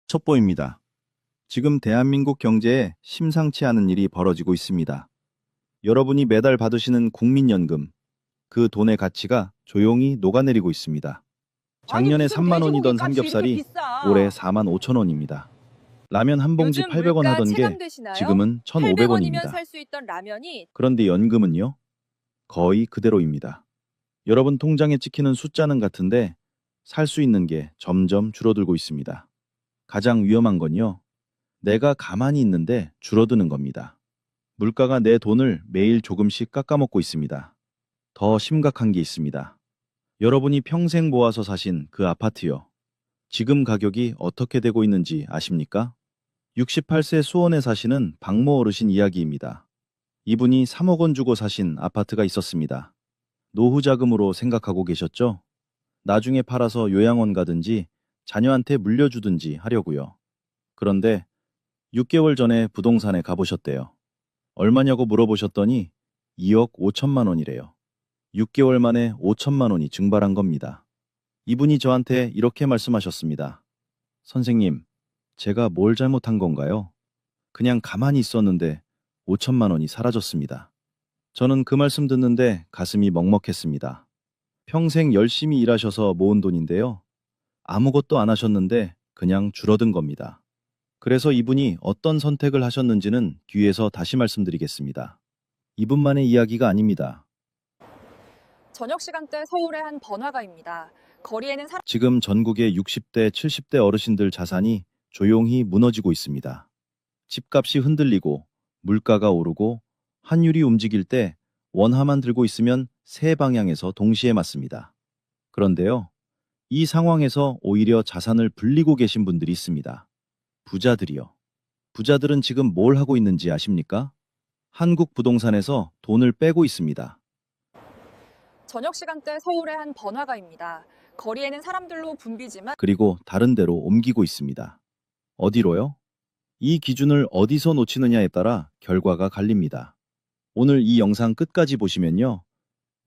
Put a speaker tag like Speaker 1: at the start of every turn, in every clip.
Speaker 1: 첩보입니다. 지금 대한민국 경제에 심상치 않은 일이 벌어지고 있습니다. 여러분이 매달 받으시는 국민연금, 그 돈의 가치가 조용히 녹아내리고 있습니다.
Speaker 2: 아니
Speaker 1: 작년에
Speaker 2: 무슨
Speaker 1: 3만
Speaker 2: 돼지고기
Speaker 1: 원이던
Speaker 2: 값이 이렇게
Speaker 1: 삼겹살이 올해
Speaker 2: 비싸?
Speaker 1: 4만 5천 원입니다. 라면 한 봉지
Speaker 2: 요즘
Speaker 1: 800원
Speaker 2: 물가
Speaker 1: 하던 게
Speaker 2: 체감되시나요?
Speaker 1: 지금은
Speaker 2: 800원이면
Speaker 1: 1,500원입니다.
Speaker 2: 살 수 있던 라면이
Speaker 1: 그런데 연금은요? 거의 그대로입니다. 여러분 통장에 찍히는 숫자는 같은데 살 수 있는 게 점점 줄어들고 있습니다. 가장 위험한 건요. 내가 가만히 있는데 줄어드는 겁니다. 물가가 내 돈을 매일 조금씩 깎아먹고 있습니다. 더 심각한 게 있습니다. 여러분이 평생 모아서 사신 그 아파트요. 지금 가격이 어떻게 되고 있는지 아십니까? 68세 수원에 사시는 박모 어르신 이야기입니다. 이분이 3억 원 주고 사신 아파트가 있었습니다. 노후 자금으로 생각하고 계셨죠? 나중에 팔아서 요양원 가든지 자녀한테 물려주든지 하려고요. 그런데 6개월 전에 부동산에 가보셨대요. 얼마냐고 물어보셨더니 2억 5천만 원이래요. 6개월 만에 5천만 원이 증발한 겁니다. 이분이 저한테 이렇게 말씀하셨습니다. 선생님, 제가 뭘 잘못한 건가요? 그냥 가만히 있었는데 5천만 원이 사라졌습니다. 저는 그 말씀 듣는데 가슴이 먹먹했습니다. 평생 열심히 일하셔서 모은 돈인데요. 아무것도 안 하셨는데 그냥 줄어든 겁니다. 그래서 이분이 어떤 선택을 하셨는지는 뒤에서 다시 말씀드리겠습니다. 이분만의 이야기가 아닙니다.
Speaker 2: 저녁 시간대 서울의 한 번화가입니다. 거리에는 사람
Speaker 1: 지금 전국의 60대, 70대 어르신들 자산이 조용히 무너지고 있습니다. 집값이 흔들리고 물가가 오르고 환율이 움직일 때 원화만 들고 있으면 세 방향에서 동시에 맞습니다. 그런데요, 이 상황에서 오히려 자산을 불리고 계신 분들이 있습니다. 부자들이요. 부자들은 지금 뭘 하고 있는지 아십니까? 한국 부동산에서 돈을 빼고 있습니다.
Speaker 2: 저녁 시간대 서울의 한 번화가입니다. 거리에는 사람들로 붐비지만
Speaker 1: 그리고 다른 데로 옮기고 있습니다. 어디로요? 이 기준을 어디서 놓치느냐에 따라 결과가 갈립니다. 오늘 이 영상 끝까지 보시면요.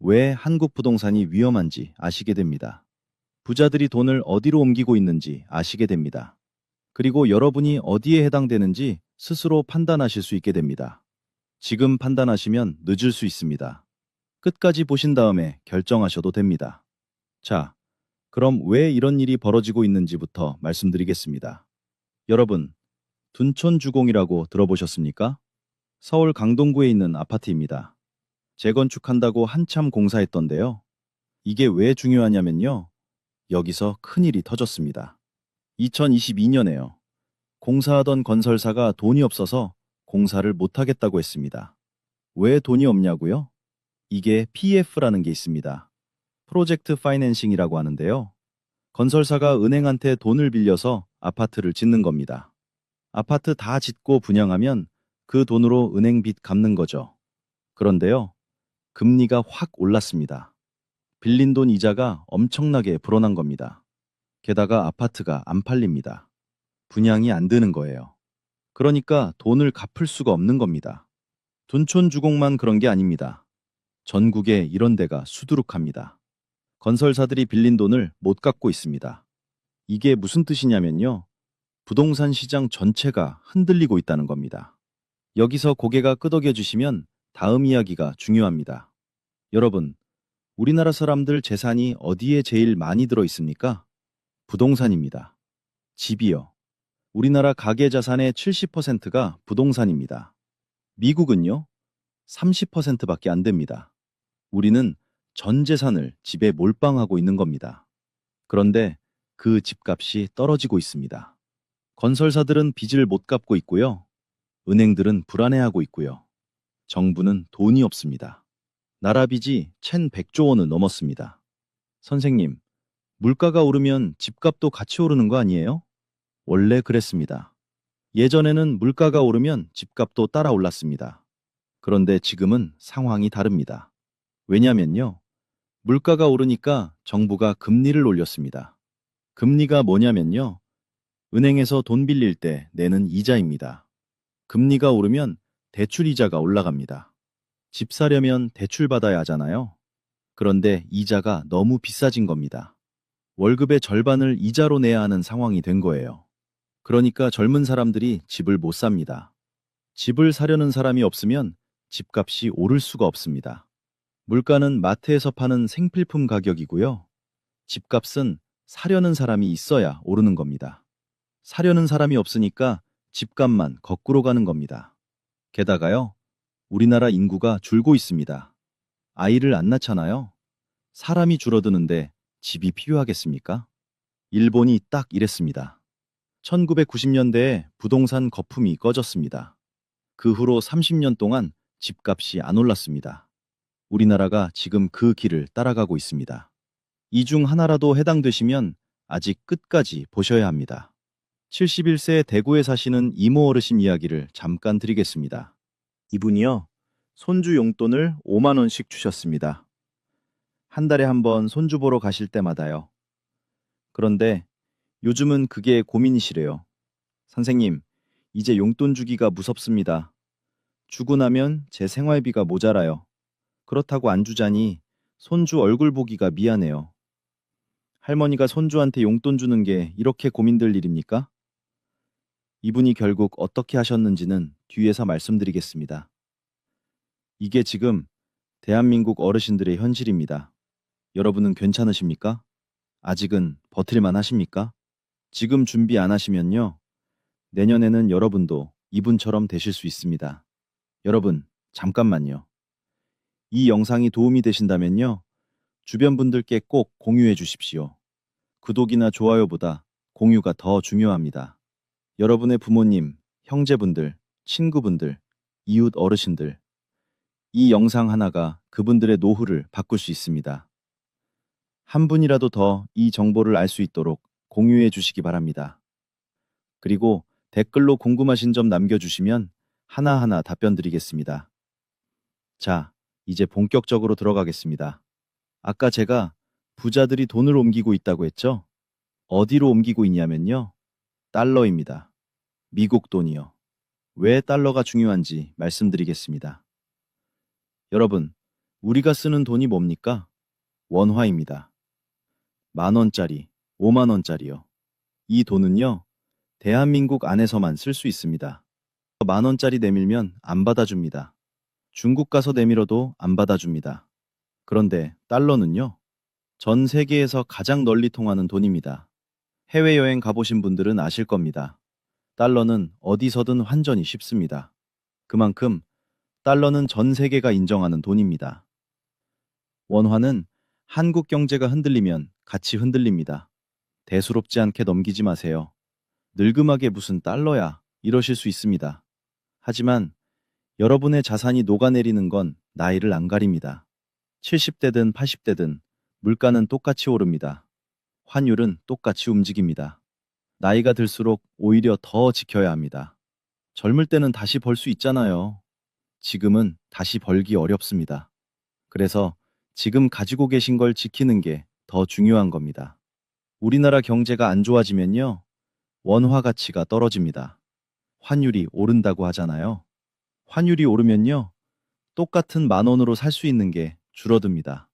Speaker 1: 왜 한국 부동산이 위험한지 아시게 됩니다. 부자들이 돈을 어디로 옮기고 있는지 아시게 됩니다. 그리고 여러분이 어디에 해당되는지 스스로 판단하실 수 있게 됩니다. 지금 판단하시면 늦을 수 있습니다. 끝까지 보신 다음에 결정하셔도 됩니다. 자, 그럼 왜 이런 일이 벌어지고 있는지부터 말씀드리겠습니다. 여러분, 둔촌주공이라고 들어보셨습니까? 서울 강동구에 있는 아파트입니다. 재건축한다고 한참 공사했던데요. 이게 왜 중요하냐면요. 여기서 큰일이 터졌습니다. 2022년에요. 공사하던 건설사가 돈이 없어서 공사를 못하겠다고 했습니다. 왜 돈이 없냐고요? 이게 PF라는 게 있습니다. 프로젝트 파이낸싱이라고 하는데요. 건설사가 은행한테 돈을 빌려서 아파트를 짓는 겁니다. 아파트 다 짓고 분양하면 그 돈으로 은행 빚 갚는 거죠. 그런데요, 금리가 확 올랐습니다. 빌린 돈 이자가 엄청나게 불어난 겁니다. 게다가 아파트가 안 팔립니다. 분양이 안 되는 거예요. 그러니까 돈을 갚을 수가 없는 겁니다. 둔촌주공만 그런 게 아닙니다. 전국에 이런 데가 수두룩합니다. 건설사들이 빌린 돈을 못 갚고 있습니다. 이게 무슨 뜻이냐면요. 부동산 시장 전체가 흔들리고 있다는 겁니다. 여기서 고개가 끄덕여주시면 다음 이야기가 중요합니다. 여러분, 우리나라 사람들 재산이 어디에 제일 많이 들어 있습니까? 부동산입니다. 집이요. 우리나라 가계 자산의 70%가 부동산입니다. 미국은요? 30%밖에 안 됩니다. 우리는 전 재산을 집에 몰빵하고 있는 겁니다. 그런데 그 집값이 떨어지고 있습니다. 건설사들은 빚을 못 갚고 있고요. 은행들은 불안해하고 있고요. 정부는 돈이 없습니다. 나라 빚이 1,100조 원을 넘었습니다. 선생님, 물가가 오르면 집값도 같이 오르는 거 아니에요? 원래 그랬습니다. 예전에는 물가가 오르면 집값도 따라 올랐습니다. 그런데 지금은 상황이 다릅니다. 왜냐면요. 물가가 오르니까 정부가 금리를 올렸습니다. 금리가 뭐냐면요. 은행에서 돈 빌릴 때 내는 이자입니다. 금리가 오르면 대출 이자가 올라갑니다. 집 사려면 대출 받아야 하잖아요. 그런데 이자가 너무 비싸진 겁니다. 월급의 절반을 이자로 내야 하는 상황이 된 거예요. 그러니까 젊은 사람들이 집을 못 삽니다. 집을 사려는 사람이 없으면 집값이 오를 수가 없습니다. 물가는 마트에서 파는 생필품 가격이고요. 집값은 사려는 사람이 있어야 오르는 겁니다. 사려는 사람이 없으니까 집값만 거꾸로 가는 겁니다. 게다가요, 우리나라 인구가 줄고 있습니다. 아이를 안 낳잖아요. 사람이 줄어드는데 집이 필요하겠습니까? 일본이 딱 이랬습니다. 1990년대에 부동산 거품이 꺼졌습니다. 그 후로 30년 동안 집값이 안 올랐습니다. 우리나라가 지금 그 길을 따라가고 있습니다. 이 중 하나라도 해당되시면 아직 끝까지 보셔야 합니다. 71세 대구에 사시는 이모 어르신 이야기를 잠깐 드리겠습니다. 이분이요, 손주 용돈을 5만 원씩 주셨습니다. 한 달에 한 번 손주 보러 가실 때마다요. 그런데 요즘은 그게 고민이시래요. 선생님, 이제 용돈 주기가 무섭습니다. 주고 나면 제 생활비가 모자라요. 그렇다고 안 주자니 손주 얼굴 보기가 미안해요. 할머니가 손주한테 용돈 주는 게 이렇게 고민될 일입니까? 이분이 결국 어떻게 하셨는지는 뒤에서 말씀드리겠습니다. 이게 지금 대한민국 어르신들의 현실입니다. 여러분은 괜찮으십니까? 아직은 버틸만 하십니까? 지금 준비 안 하시면요, 내년에는 여러분도 이분처럼 되실 수 있습니다. 여러분, 잠깐만요. 이 영상이 도움이 되신다면요, 주변 분들께 꼭 공유해 주십시오. 구독이나 좋아요보다 공유가 더 중요합니다. 여러분의 부모님, 형제분들, 친구분들, 이웃 어르신들, 이 영상 하나가 그분들의 노후를 바꿀 수 있습니다. 한 분이라도 더 이 정보를 알 수 있도록 공유해 주시기 바랍니다. 그리고 댓글로 궁금하신 점 남겨주시면 하나하나 답변 드리겠습니다. 자, 이제 본격적으로 들어가겠습니다. 아까 제가 부자들이 돈을 옮기고 있다고 했죠? 어디로 옮기고 있냐면요, 달러입니다. 미국 돈이요. 왜 달러가 중요한지 말씀드리겠습니다. 여러분, 우리가 쓰는 돈이 뭡니까? 원화입니다. 10,000원짜리, 50,000원짜리요. 이 돈은요, 대한민국 안에서만 쓸 수 있습니다. 10,000원짜리 내밀면 안 받아줍니다. 중국 가서 내밀어도 안 받아줍니다. 그런데 달러는요, 전 세계에서 가장 널리 통하는 돈입니다. 해외여행 가보신 분들은 아실 겁니다. 달러는 어디서든 환전이 쉽습니다. 그만큼 달러는 전 세계가 인정하는 돈입니다. 원화는 한국 경제가 흔들리면 같이 흔들립니다. 대수롭지 않게 넘기지 마세요. 늙음하게 무슨 달러야 이러실 수 있습니다. 하지만 여러분의 자산이 녹아내리는 건 나이를 안 가립니다. 70대든 80대든 물가는 똑같이 오릅니다. 환율은 똑같이 움직입니다. 나이가 들수록 오히려 더 지켜야 합니다. 젊을 때는 다시 벌 수 있잖아요. 지금은 다시 벌기 어렵습니다. 그래서 지금 가지고 계신 걸 지키는 게 더 중요한 겁니다. 우리나라 경제가 안 좋아지면요, 원화 가치가 떨어집니다. 환율이 오른다고 하잖아요. 환율이 오르면요, 똑같은 10,000원으로 살 수 있는 게 줄어듭니다.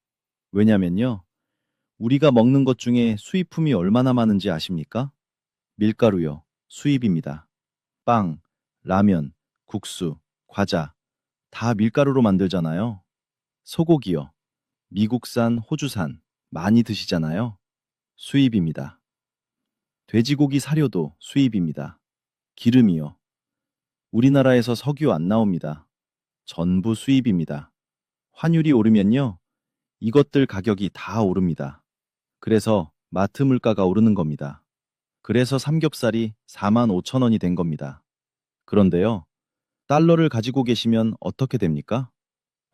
Speaker 1: 왜냐면요, 우리가 먹는 것 중에 수입품이 얼마나 많은지 아십니까? 밀가루요, 수입입니다. 빵, 라면, 국수, 과자, 다 밀가루로 만들잖아요. 소고기요, 미국산, 호주산, 많이 드시잖아요. 수입입니다. 돼지고기 사료도 수입입니다. 기름이요. 우리나라에서 석유 안 나옵니다. 전부 수입입니다. 환율이 오르면요, 이것들 가격이 다 오릅니다. 그래서 마트 물가가 오르는 겁니다. 그래서 삼겹살이 45,000원이 된 겁니다. 그런데요, 달러를 가지고 계시면 어떻게 됩니까?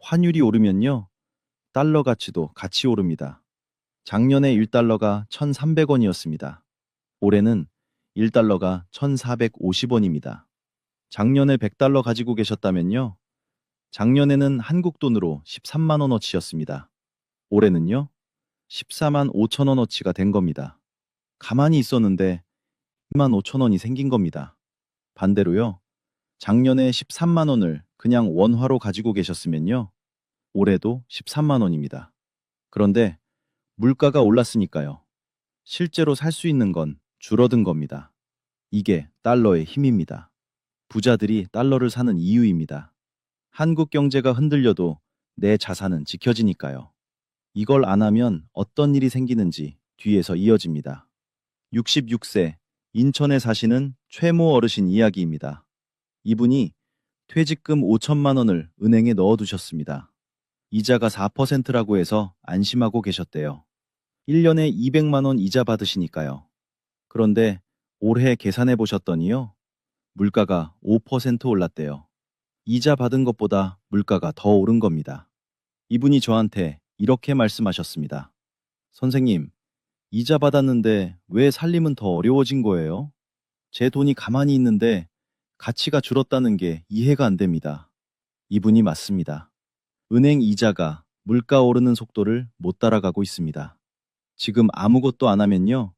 Speaker 1: 환율이 오르면요, 달러 가치도 같이 오릅니다. 작년에 1달러가 1,300원이었습니다. 올해는 1달러가 1,450원입니다. 작년에 100달러 가지고 계셨다면요, 작년에는 한국 돈으로 13만 원어치였습니다. 올해는요, 14만 5천 원어치가 된 겁니다. 가만히 있었는데 2만 5천 원이 생긴 겁니다. 반대로요, 작년에 13만 원을 그냥 원화로 가지고 계셨으면요, 올해도 13만 원입니다. 그런데 물가가 올랐으니까요, 실제로 살 수 있는 건 줄어든 겁니다. 이게 달러의 힘입니다. 부자들이 달러를 사는 이유입니다. 한국 경제가 흔들려도 내 자산은 지켜지니까요. 이걸 안 하면 어떤 일이 생기는지 뒤에서 이어집니다. 66세 인천에 사시는 최모 어르신 이야기입니다. 이분이 퇴직금 5천만 원을 은행에 넣어두셨습니다. 이자가 4%라고 해서 안심하고 계셨대요. 1년에 200만 원 이자 받으시니까요. 그런데 올해 계산해 보셨더니요. 물가가 5% 올랐대요. 이자 받은 것보다 물가가 더 오른 겁니다. 이분이 저한테 이렇게 말씀하셨습니다. 선생님, 이자 받았는데 왜 살림은 더 어려워진 거예요? 제 돈이 가만히 있는데 가치가 줄었다는 게 이해가 안 됩니다. 이분이 맞습니다. 은행 이자가 물가 오르는 속도를 못 따라가고 있습니다. 지금 아무것도 안 하면요.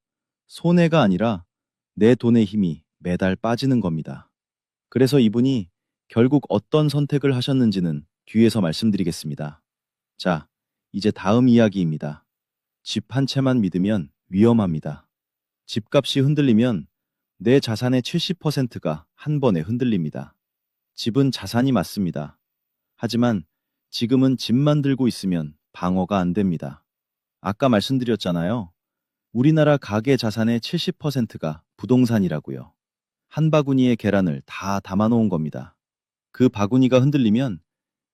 Speaker 1: 손해가 아니라 내 돈의 힘이 매달 빠지는 겁니다. 그래서 이분이 결국 어떤 선택을 하셨는지는 뒤에서 말씀드리겠습니다. 자, 이제 다음 이야기입니다. 집 한 채만 믿으면 위험합니다. 집값이 흔들리면 내 자산의 70%가 한 번에 흔들립니다. 집은 자산이 맞습니다. 하지만 지금은 집만 들고 있으면 방어가 안 됩니다. 아까 말씀드렸잖아요. 우리나라 가계 자산의 70%가 부동산이라고요. 한 바구니에 계란을 다 담아놓은 겁니다. 그 바구니가 흔들리면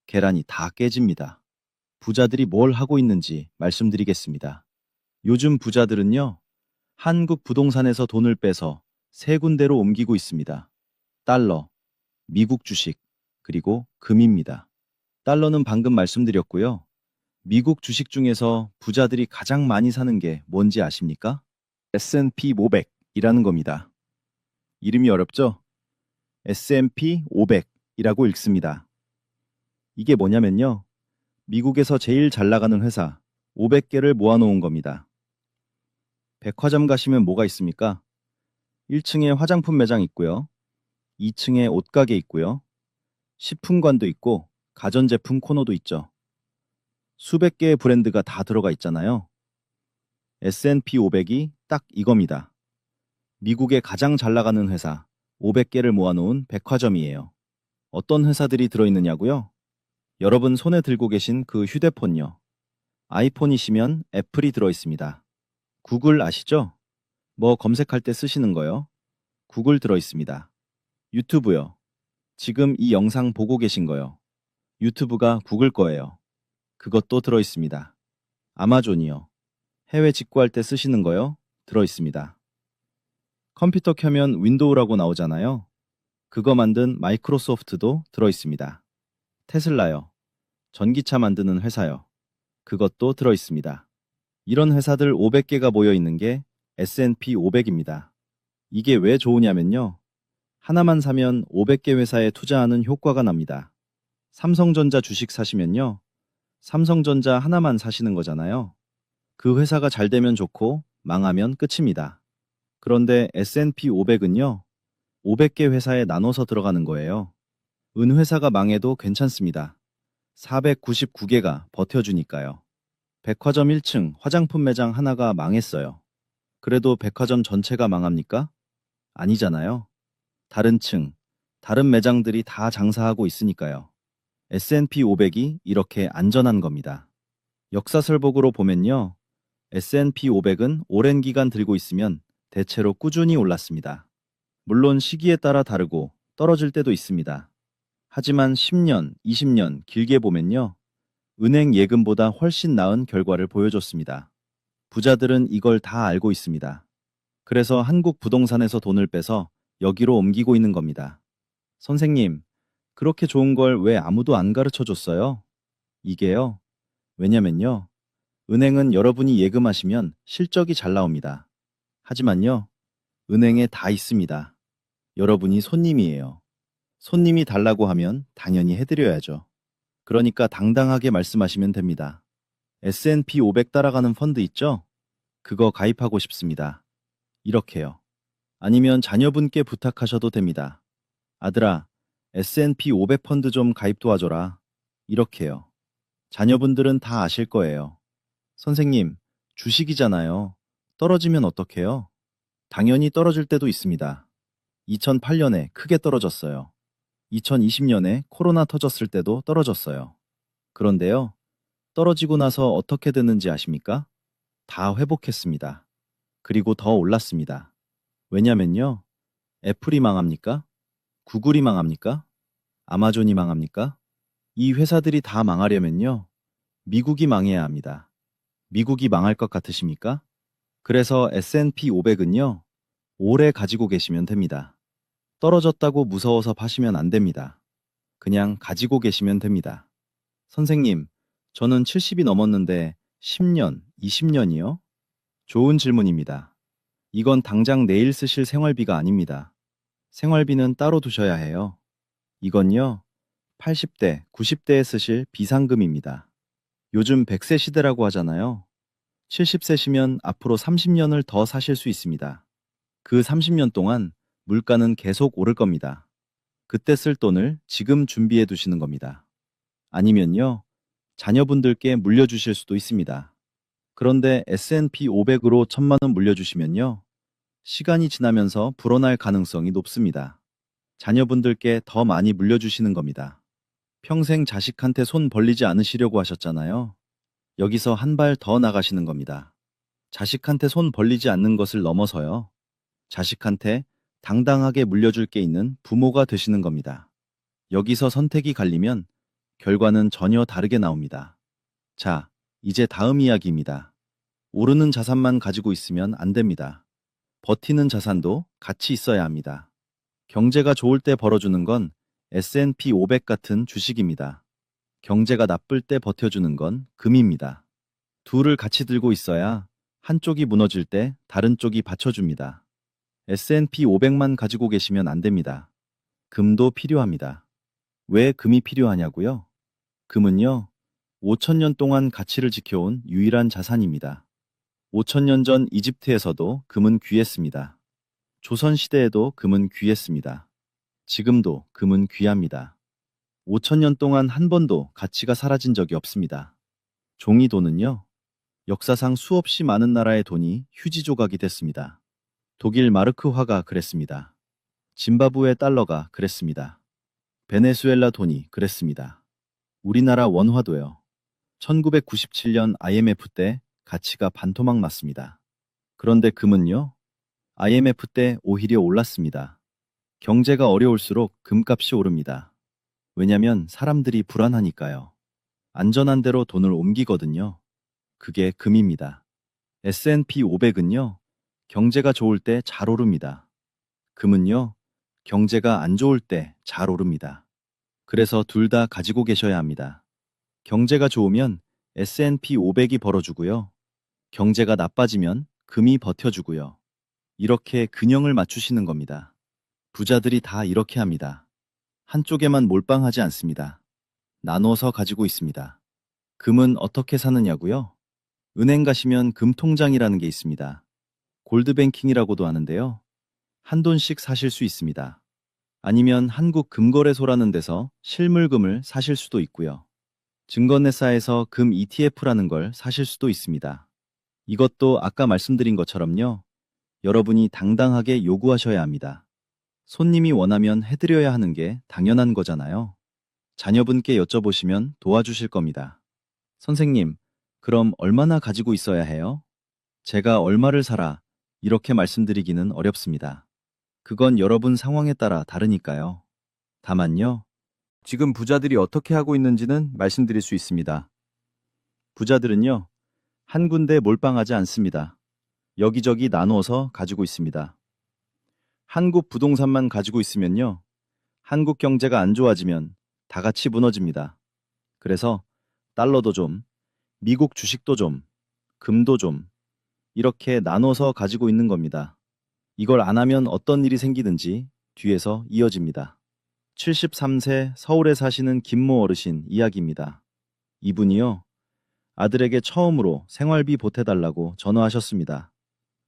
Speaker 1: 계란이 다 깨집니다. 부자들이 뭘 하고 있는지 말씀드리겠습니다. 요즘 부자들은요, 한국 부동산에서 돈을 빼서 세 군데로 옮기고 있습니다. 달러, 미국 주식, 그리고 금입니다. 달러는 방금 말씀드렸고요. 미국 주식 중에서 부자들이 가장 많이 사는 게 뭔지 아십니까? S&P 500이라는 겁니다. 이름이 어렵죠? S&P 500이라고 읽습니다. 이게 뭐냐면요. 미국에서 제일 잘 나가는 회사 500개를 모아놓은 겁니다. 백화점 가시면 뭐가 있습니까? 1층에 화장품 매장 있고요. 2층에 옷가게 있고요. 식품관도 있고 가전제품 코너도 있죠. 수백 개의 브랜드가 다 들어가 있잖아요. S&P 500이 딱 이겁니다. 미국의 가장 잘 나가는 회사 500개를 모아놓은 백화점이에요. 어떤 회사들이 들어있느냐고요? 여러분 손에 들고 계신 그 휴대폰요. 아이폰이시면 애플이 들어있습니다. 구글 아시죠? 뭐 검색할 때 쓰시는 거요? 구글 들어있습니다. 유튜브요. 지금 이 영상 보고 계신 거요. 유튜브가 구글 거예요. 그것도 들어있습니다. 아마존이요. 해외 직구할 때 쓰시는 거요? 들어있습니다. 컴퓨터 켜면 윈도우라고 나오잖아요. 그거 만든 마이크로소프트도 들어있습니다. 테슬라요. 전기차 만드는 회사요. 그것도 들어있습니다. 이런 회사들 500개가 모여 있는 게 S&P 500입니다. 이게 왜 좋으냐면요. 하나만 사면 500개 회사에 투자하는 효과가 납니다. 삼성전자 주식 사시면요. 삼성전자 하나만 사시는 거잖아요. 그 회사가 잘 되면 좋고 망하면 끝입니다. 그런데 S&P 500은요. 500개 회사에 나눠서 들어가는 거예요. 은회사가 망해도 괜찮습니다. 499개가 버텨주니까요. 백화점 1층 화장품 매장 하나가 망했어요. 그래도 백화점 전체가 망합니까? 아니잖아요. 다른 층, 다른 매장들이 다 장사하고 있으니까요. S&P 500이 이렇게 안전한 겁니다. 역사설복으로 보면요. S&P 500은 오랜 기간 들고 있으면 대체로 꾸준히 올랐습니다. 물론 시기에 따라 다르고 떨어질 때도 있습니다. 하지만 10년, 20년 길게 보면요. 은행 예금보다 훨씬 나은 결과를 보여줬습니다. 부자들은 이걸 다 알고 있습니다. 그래서 한국 부동산에서 돈을 빼서 여기로 옮기고 있는 겁니다. 선생님, 그렇게 좋은 걸 왜 아무도 안 가르쳐 줬어요? 이게요. 왜냐면요. 은행은 여러분이 예금하시면 실적이 잘 나옵니다. 하지만요. 은행에 다 있습니다. 여러분이 손님이에요. 손님이 달라고 하면 당연히 해드려야죠. 그러니까 당당하게 말씀하시면 됩니다. S&P 500 따라가는 펀드 있죠? 그거 가입하고 싶습니다. 이렇게요. 아니면 자녀분께 부탁하셔도 됩니다. 아들아, S&P 500 펀드 좀 가입 도와줘라. 이렇게요. 자녀분들은 다 아실 거예요. 선생님, 주식이잖아요. 떨어지면 어떡해요? 당연히 떨어질 때도 있습니다. 2008년에 크게 떨어졌어요. 2020년에 코로나 터졌을 때도 떨어졌어요. 그런데요, 떨어지고 나서 어떻게 됐는지 아십니까? 다 회복했습니다. 그리고 더 올랐습니다. 왜냐면요, 애플이 망합니까? 구글이 망합니까? 아마존이 망합니까? 이 회사들이 다 망하려면요, 미국이 망해야 합니다. 미국이 망할 것 같으십니까? 그래서 S&P 500은요, 오래 가지고 계시면 됩니다. 떨어졌다고 무서워서 파시면 안 됩니다. 그냥 가지고 계시면 됩니다. 선생님, 저는 70이 넘었는데 10년, 20년이요? 좋은 질문입니다. 이건 당장 내일 쓰실 생활비가 아닙니다. 생활비는 따로 두셔야 해요. 이건요, 80대, 90대에 쓰실 비상금입니다. 요즘 100세 시대라고 하잖아요. 70세시면 앞으로 30년을 더 사실 수 있습니다. 그 30년 동안 물가는 계속 오를 겁니다. 그때 쓸 돈을 지금 준비해 두시는 겁니다. 아니면요, 자녀분들께 물려주실 수도 있습니다. 그런데 S&P 500으로 1,000만 원 물려주시면요, 시간이 지나면서 불어날 가능성이 높습니다. 자녀분들께 더 많이 물려주시는 겁니다. 평생 자식한테 손 벌리지 않으시려고 하셨잖아요. 여기서 한 발 더 나가시는 겁니다. 자식한테 손 벌리지 않는 것을 넘어서요. 자식한테 당당하게 물려줄 게 있는 부모가 되시는 겁니다. 여기서 선택이 갈리면 결과는 전혀 다르게 나옵니다. 자, 이제 다음 이야기입니다. 오르는 자산만 가지고 있으면 안 됩니다. 버티는 자산도 같이 있어야 합니다. 경제가 좋을 때 벌어주는 건 S&P 500 같은 주식입니다. 경제가 나쁠 때 버텨주는 건 금입니다. 둘을 같이 들고 있어야 한쪽이 무너질 때 다른 쪽이 받쳐줍니다. S&P 500만 가지고 계시면 안 됩니다. 금도 필요합니다. 왜 금이 필요하냐고요? 금은요, 5천년 동안 가치를 지켜온 유일한 자산입니다. 5천년 전 이집트에서도 금은 귀했습니다. 조선시대에도 금은 귀했습니다. 지금도 금은 귀합니다. 5천년 동안 한 번도 가치가 사라진 적이 없습니다. 종이 돈은요, 역사상 수없이 많은 나라의 돈이 휴지 조각이 됐습니다. 독일 마르크화가 그랬습니다. 짐바브웨 달러가 그랬습니다. 베네수엘라 돈이 그랬습니다. 우리나라 원화도요. 1997년 IMF 때 가치가 반토막 났습니다. 그런데 금은요, IMF 때 오히려 올랐습니다. 경제가 어려울수록 금값이 오릅니다. 왜냐면 사람들이 불안하니까요. 안전한 데로 돈을 옮기거든요. 그게 금입니다. S&P 500은요, 경제가 좋을 때 잘 오릅니다. 금은요, 경제가 안 좋을 때 잘 오릅니다. 그래서 둘 다 가지고 계셔야 합니다. 경제가 좋으면 S&P 500이 벌어주고요. 경제가 나빠지면 금이 버텨주고요. 이렇게 균형을 맞추시는 겁니다. 부자들이 다 이렇게 합니다. 한쪽에만 몰빵하지 않습니다. 나눠서 가지고 있습니다. 금은 어떻게 사느냐고요? 은행 가시면 금통장이라는 게 있습니다. 골드뱅킹이라고도 하는데요. 한 돈씩 사실 수 있습니다. 아니면 한국금거래소라는 데서 실물금을 사실 수도 있고요. 증권회사에서 금 ETF라는 걸 사실 수도 있습니다. 이것도 아까 말씀드린 것처럼요. 여러분이 당당하게 요구하셔야 합니다. 손님이 원하면 해드려야 하는 게 당연한 거잖아요. 자녀분께 여쭤보시면 도와주실 겁니다. 선생님, 그럼 얼마나 가지고 있어야 해요? 제가 얼마를 사라, 이렇게 말씀드리기는 어렵습니다. 그건 여러분 상황에 따라 다르니까요. 다만요, 지금 부자들이 어떻게 하고 있는지는 말씀드릴 수 있습니다. 부자들은요, 한 군데 몰빵하지 않습니다. 여기저기 나누어서 가지고 있습니다. 한국 부동산만 가지고 있으면요, 한국 경제가 안 좋아지면 다 같이 무너집니다. 그래서 달러도 좀, 미국 주식도 좀, 금도 좀, 이렇게 나눠서 가지고 있는 겁니다. 이걸 안 하면 어떤 일이 생기든지 뒤에서 이어집니다. 73세 서울에 사시는 김모 어르신 이야기입니다. 이분이요, 아들에게 처음으로 생활비 보태달라고 전화하셨습니다.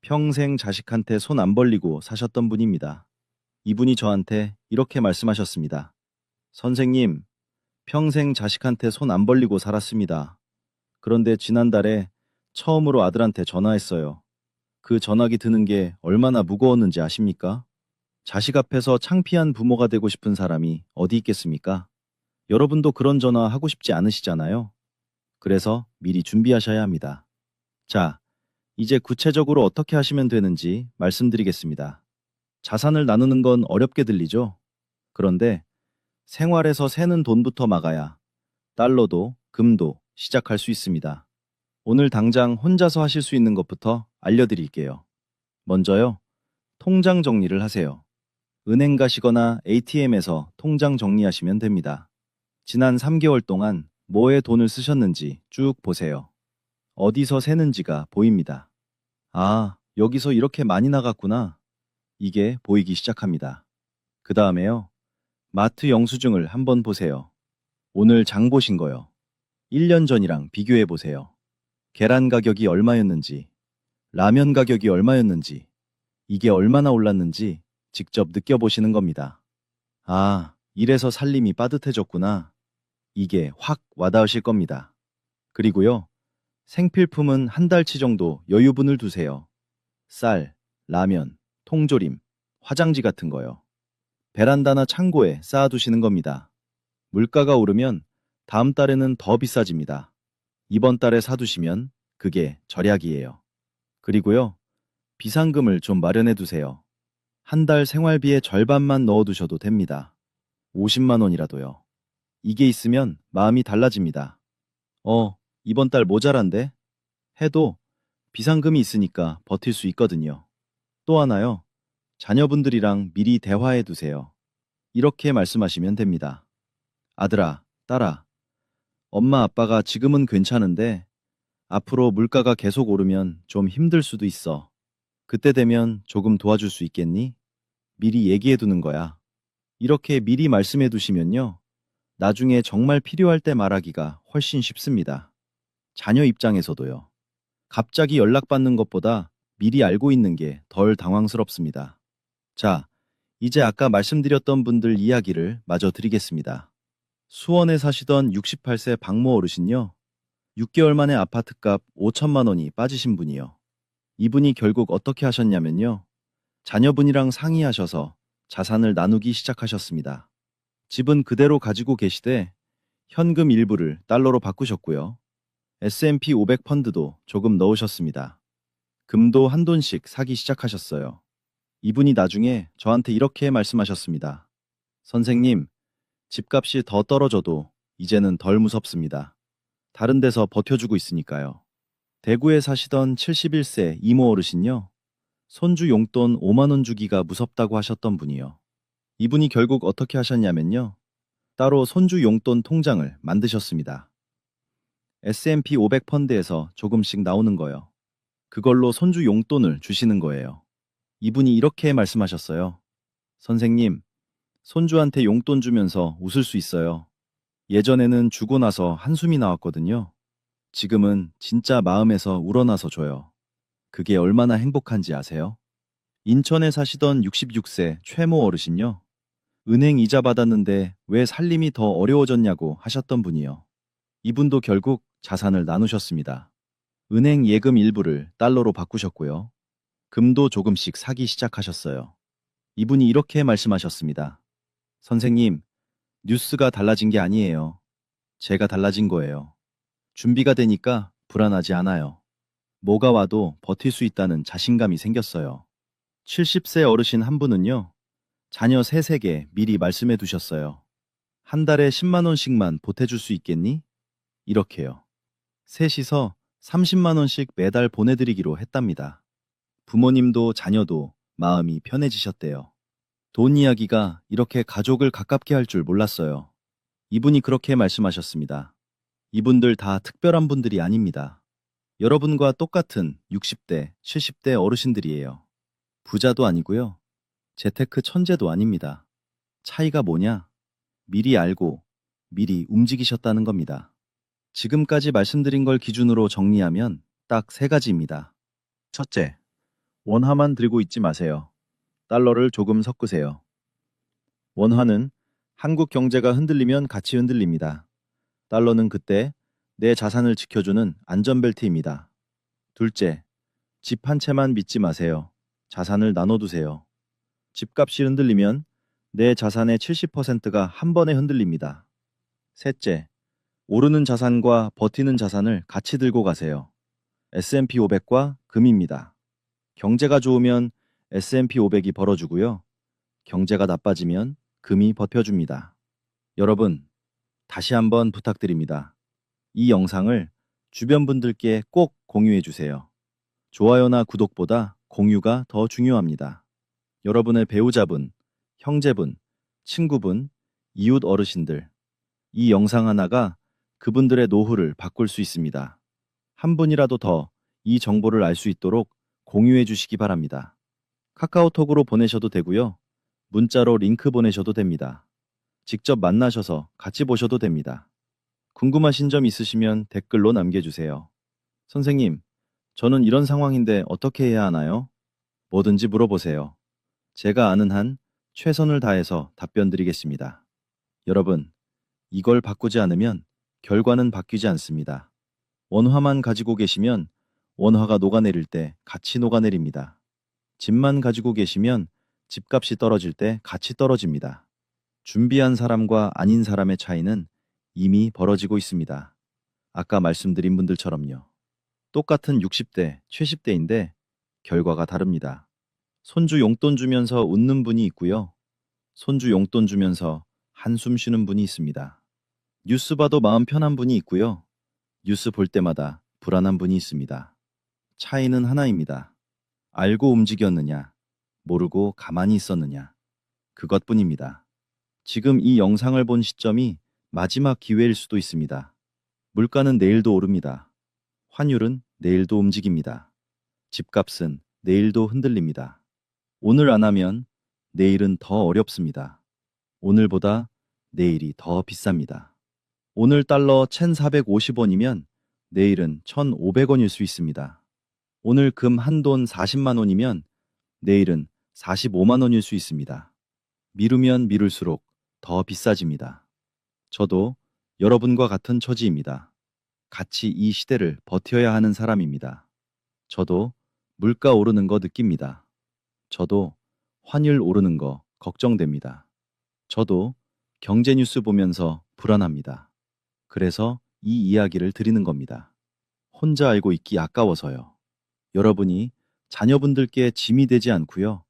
Speaker 1: 평생 자식한테 손 안 벌리고 사셨던 분입니다. 이분이 저한테 이렇게 말씀하셨습니다. 선생님, 평생 자식한테 손 안 벌리고 살았습니다. 그런데 지난달에 처음으로 아들한테 전화했어요. 그 전화기 드는 게 얼마나 무거웠는지 아십니까? 자식 앞에서 창피한 부모가 되고 싶은 사람이 어디 있겠습니까? 여러분도 그런 전화 하고 싶지 않으시잖아요. 그래서 미리 준비하셔야 합니다. 자, 이제 구체적으로 어떻게 하시면 되는지 말씀드리겠습니다. 자산을 나누는 건 어렵게 들리죠? 그런데 생활에서 새는 돈부터 막아야 달러도 금도 시작할 수 있습니다. 오늘 당장 혼자서 하실 수 있는 것부터 알려드릴게요. 먼저요, 통장 정리를 하세요. 은행 가시거나 ATM에서 통장 정리하시면 됩니다. 지난 3개월 동안 뭐에 돈을 쓰셨는지 쭉 보세요. 어디서 새는지가 보입니다. 아, 여기서 이렇게 많이 나갔구나. 이게 보이기 시작합니다. 그 다음에요, 마트 영수증을 한번 보세요. 오늘 장 보신 거요. 1년 전이랑 비교해 보세요. 계란 가격이 얼마였는지, 라면 가격이 얼마였는지, 이게 얼마나 올랐는지 직접 느껴보시는 겁니다. 아, 이래서 살림이 빠듯해졌구나. 이게 확 와닿으실 겁니다. 그리고요, 생필품은 한 달치 정도 여유분을 두세요. 쌀, 라면, 통조림, 화장지 같은 거요. 베란다나 창고에 쌓아두시는 겁니다. 물가가 오르면 다음 달에는 더 비싸집니다. 이번 달에 사두시면 그게 절약이에요. 그리고요, 비상금을 좀 마련해 두세요. 한 달 생활비의 절반만 넣어두셔도 됩니다. 50만 원이라도요. 이게 있으면 마음이 달라집니다. 이번 달 모자란데? 해도 비상금이 있으니까 버틸 수 있거든요. 또 하나요. 자녀분들이랑 미리 대화해 두세요. 이렇게 말씀하시면 됩니다. 아들아, 딸아, 엄마 아빠가 지금은 괜찮은데 앞으로 물가가 계속 오르면 좀 힘들 수도 있어. 그때 되면 조금 도와줄 수 있겠니? 미리 얘기해 두는 거야. 이렇게 미리 말씀해 두시면요, 나중에 정말 필요할 때 말하기가 훨씬 쉽습니다. 자녀 입장에서도요. 갑자기 연락받는 것보다 미리 알고 있는 게 덜 당황스럽습니다. 자, 이제 아까 말씀드렸던 분들 이야기를 마저 드리겠습니다. 수원에 사시던 68세 박모 어르신요. 6개월 만에 아파트값 5천만 원이 빠지신 분이요. 이분이 결국 어떻게 하셨냐면요. 자녀분이랑 상의하셔서 자산을 나누기 시작하셨습니다. 집은 그대로 가지고 계시되 현금 일부를 달러로 바꾸셨고요. S&P 500 펀드도 조금 넣으셨습니다. 금도 한 돈씩 사기 시작하셨어요. 이분이 나중에 저한테 이렇게 말씀하셨습니다. 선생님, 집값이 더 떨어져도 이제는 덜 무섭습니다. 다른 데서 버텨주고 있으니까요. 대구에 사시던 71세 이모 어르신요. 손주 용돈 5만 원 주기가 무섭다고 하셨던 분이요. 이분이 결국 어떻게 하셨냐면요. 따로 손주 용돈 통장을 만드셨습니다. S&P 500 펀드에서 조금씩 나오는 거요. 그걸로 손주 용돈을 주시는 거예요. 이분이 이렇게 말씀하셨어요. 선생님, 손주한테 용돈 주면서 웃을 수 있어요. 예전에는 주고 나서 한숨이 나왔거든요. 지금은 진짜 마음에서 우러나서 줘요. 그게 얼마나 행복한지 아세요? 인천에 사시던 66세 최모 어르신요. 은행 이자 받았는데 왜 살림이 더 어려워졌냐고 하셨던 분이요. 이분도 결국 자산을 나누셨습니다. 은행 예금 일부를 달러로 바꾸셨고요. 금도 조금씩 사기 시작하셨어요. 이분이 이렇게 말씀하셨습니다. 선생님, 뉴스가 달라진 게 아니에요. 제가 달라진 거예요. 준비가 되니까 불안하지 않아요. 뭐가 와도 버틸 수 있다는 자신감이 생겼어요. 70세 어르신 한 분은요, 자녀 셋에게 미리 말씀해 두셨어요. 한 달에 10만 원씩만 보태줄 수 있겠니? 이렇게요. 셋이서 30만 원씩 매달 보내드리기로 했답니다. 부모님도 자녀도 마음이 편해지셨대요. 돈 이야기가 이렇게 가족을 가깝게 할 줄 몰랐어요. 이분이 그렇게 말씀하셨습니다. 이분들 다 특별한 분들이 아닙니다. 여러분과 똑같은 60대, 70대 어르신들이에요. 부자도 아니고요. 재테크 천재도 아닙니다. 차이가 뭐냐? 미리 알고 미리 움직이셨다는 겁니다. 지금까지 말씀드린 걸 기준으로 정리하면 딱 세 가지입니다. 첫째, 원화만 들고 있지 마세요. 달러를 조금 섞으세요. 원화는 한국 경제가 흔들리면 같이 흔들립니다. 달러는 그때 내 자산을 지켜주는 안전벨트입니다. 둘째, 집 한 채만 믿지 마세요. 자산을 나눠두세요. 집값이 흔들리면 내 자산의 70%가 한 번에 흔들립니다. 셋째, 오르는 자산과 버티는 자산을 같이 들고 가세요. S&P 500과 금입니다. 경제가 좋으면 S&P 500이 벌어주고요. 경제가 나빠지면 금이 버텨줍니다. 여러분, 다시 한번 부탁드립니다. 이 영상을 주변 분들께 꼭 공유해 주세요. 좋아요나 구독보다 공유가 더 중요합니다. 여러분의 배우자분, 형제분, 친구분, 이웃 어르신들, 이 영상 하나가 그분들의 노후를 바꿀 수 있습니다. 한 분이라도 더 이 정보를 알 수 있도록 공유해 주시기 바랍니다. 카카오톡으로 보내셔도 되고요. 문자로 링크 보내셔도 됩니다. 직접 만나셔서 같이 보셔도 됩니다. 궁금하신 점 있으시면 댓글로 남겨주세요. 선생님, 저는 이런 상황인데 어떻게 해야 하나요? 뭐든지 물어보세요. 제가 아는 한 최선을 다해서 답변 드리겠습니다. 여러분, 이걸 바꾸지 않으면 결과는 바뀌지 않습니다. 원화만 가지고 계시면 원화가 녹아내릴 때 같이 녹아내립니다. 집만 가지고 계시면 집값이 떨어질 때 같이 떨어집니다. 준비한 사람과 아닌 사람의 차이는 이미 벌어지고 있습니다. 아까 말씀드린 분들처럼요. 똑같은 60대, 70대인데 결과가 다릅니다. 손주 용돈 주면서 웃는 분이 있고요. 손주 용돈 주면서 한숨 쉬는 분이 있습니다. 뉴스 봐도 마음 편한 분이 있고요. 뉴스 볼 때마다 불안한 분이 있습니다. 차이는 하나입니다. 알고 움직였느냐, 모르고 가만히 있었느냐. 그것뿐입니다. 지금 이 영상을 본 시점이 마지막 기회일 수도 있습니다. 물가는 내일도 오릅니다. 환율은 내일도 움직입니다. 집값은 내일도 흔들립니다. 오늘 안 하면 내일은 더 어렵습니다. 오늘보다 내일이 더 비쌉니다. 오늘 달러 1,450원이면 내일은 1,500원일 수 있습니다. 오늘 금 한 돈 40만 원이면 내일은 45만 원일 수 있습니다. 미루면 미룰수록 더 비싸집니다. 저도 여러분과 같은 처지입니다. 같이 이 시대를 버텨야 하는 사람입니다. 저도 물가 오르는 거 느낍니다. 저도 환율 오르는 거 걱정됩니다. 저도 경제 뉴스 보면서 불안합니다. 그래서 이 이야기를 드리는 겁니다. 혼자 알고 있기 아까워서요. 여러분이 자녀분들께 짐이 되지 않고요.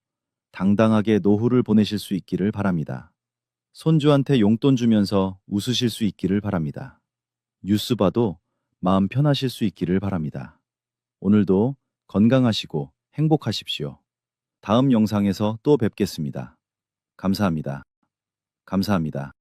Speaker 1: 당당하게 노후를 보내실 수 있기를 바랍니다. 손주한테 용돈 주면서 웃으실 수 있기를 바랍니다. 뉴스 봐도 마음 편하실 수 있기를 바랍니다. 오늘도 건강하시고 행복하십시오. 다음 영상에서 또 뵙겠습니다. 감사합니다. 감사합니다. 감사합니다.